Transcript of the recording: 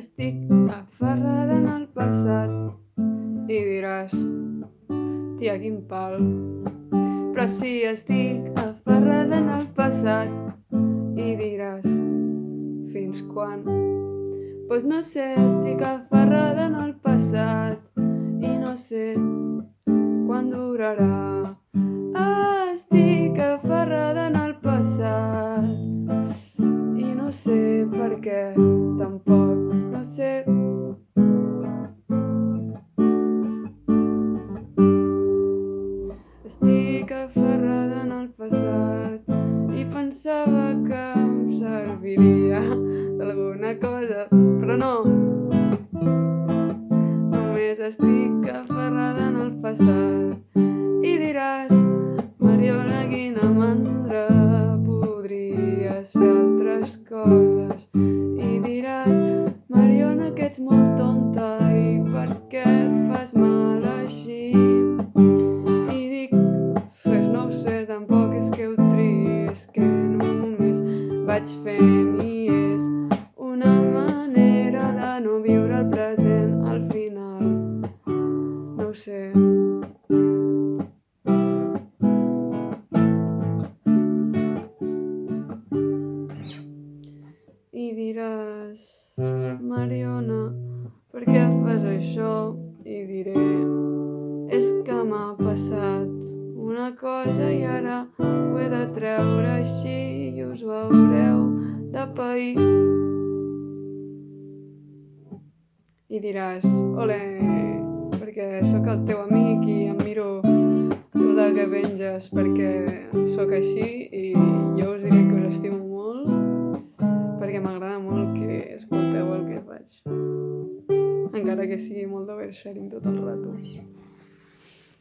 Estic aferrada en el passat i diràs, tia, quin pal. Però si estic aferrada en el passat i diràs, fins quan? Pues no sé, estic aferrada en el passat i no sé quan durarà. Estic aferrada en el passat i no sé per què, tampoc, no sé. Estic aferrada en el passat i pensava que em serviria d'alguna cosa, però no. Només estic aferrada en el passat i diràs, Mariona, quina mandra, podries fer altres coses. I diràs, Mariona, que ets molt tonta i per què et fas mal així? I dic, pues no ho sé, tampoc és que ho triï, és que només vaig fent i és una manera de no viure el present al final. No ho sé. I diràs, Mariona, per què fas això? I diré, és que m'ha passat una cosa i ara ho he de treure així i us veureu de pair. I diràs, ole, perquè sóc el teu amic i em miro tot el que penges perquè sóc així i jo us diré que us estimo molt perquè m'agrada molt que escolteu el que faig, encara que sigui molt d'oversharing tot el rato.